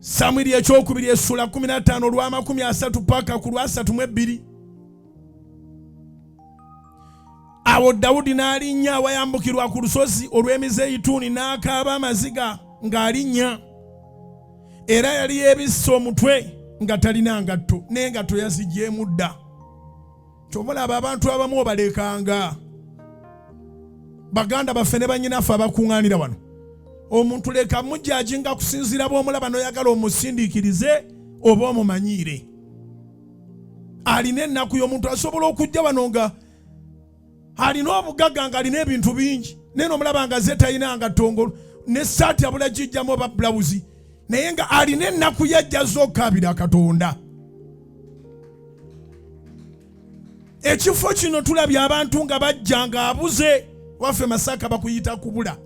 Samwiri ekyokubiri essula 15 olwa 30 paka ku lwa 32. Awo Dawudi n'alinnya awayambukirwa ku lusozi olw'emizeeyituuni n'akaaba amaziga ng'alinnya. Era yali yeebisse omutwe nga talina ngatto, n'engatto yaziggyeemu dda. Ky'omulaba abantu abamu obalekanga. Baganda baffe ne bannyinaffe abakuŋŋaanira wano. Omuntu leka mujjajinga kusinziira bw'omulaba n'oyagala omusindiikirize oba omumanyiire. Alina ennaku y'omuntu asobola okujja wano nga alina obugagga nga alina ebintu bingi. Neno omulaba nga ze talina ngatto n'essaati abula gijjamu oba bulawuzi. Naye nga alina ennaku yajja z'okkaabira Katonda. Ekifo kino tulabye abantu nga bajja nga abuze. Waffe Masaka bakuyita kubula.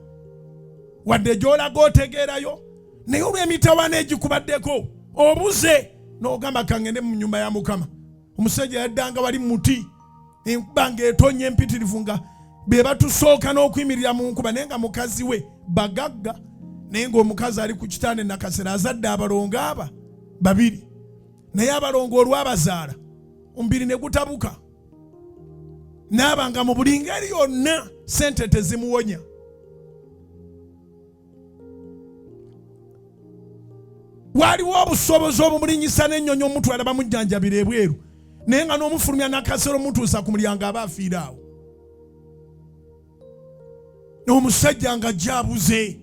Wadde gy'olaga otegeerayo. Naye olw'emitawaana egikubaddeko obuze n'ogamba kangende mu nnyumba ya Mukama. Omusajja yaddanga wali mu muti. Enkuba ng'etonnya empitirivu nga be batusooka n'okuyimirira mu nkuba, naye nga mukazi we bagagga. Naye ng'omukazi ali ku kitanda nakasera azadde abalongo aba 2. Naye abalongo olwabazaala omubiri ne gutabuka. N'abanga mu buli ngeri yonna sente tezimuwonya. Waliwo obusobozi obumulinyisa n'ennyonyi omutwala bamujjanjabira ebweru. Naye nga n'omufulumya n'akasero omutuusa ku mulyango aba afiira awo. N'omusajja nga abuze.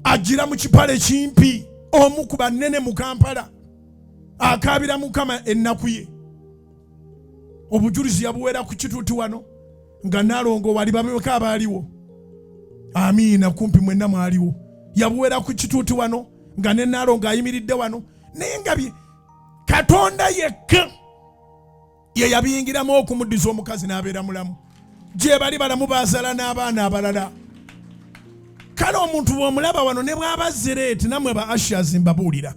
Agira mu kipale kimpi omu ku banene mu Kampala. Akaabira Mukama ennaku ye. Obujulizi yabuwera ku kituuti wano nga Nalongo wali bameka abaaliwo. Amiina kumpi mwenna mwaliwo. Yabuwera ku kituuti wano nga ne Nalongo ayimiridde wano. Naye nga Katonda yekka ye yabiyingiramu okumuddiza omukazi n'abeera mulamu. Gye bali balamu baazala n'abaana abalala. Kale omuntu bw'omulaba wano ne bw'abazzereeti nammwe ba Ashes mbabuulira.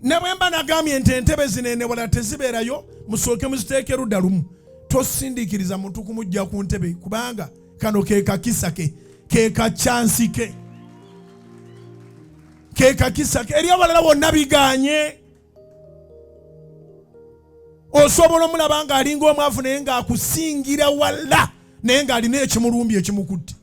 Ne bwe mba nagambye nti entebe zinene wala tezibeerayo musooke muziteeke ludda lumu. Tosindiikiriza muntu kumujja ku ntebe kubanga kano ke kakisa ke, ke kachansi ke. Ke kakisa ke eri abalala bonna bigaanye. Osobola omulaba nga alinga omwavu naye nga akusingira wala naye nga alina ekimulumbi ekimukutte.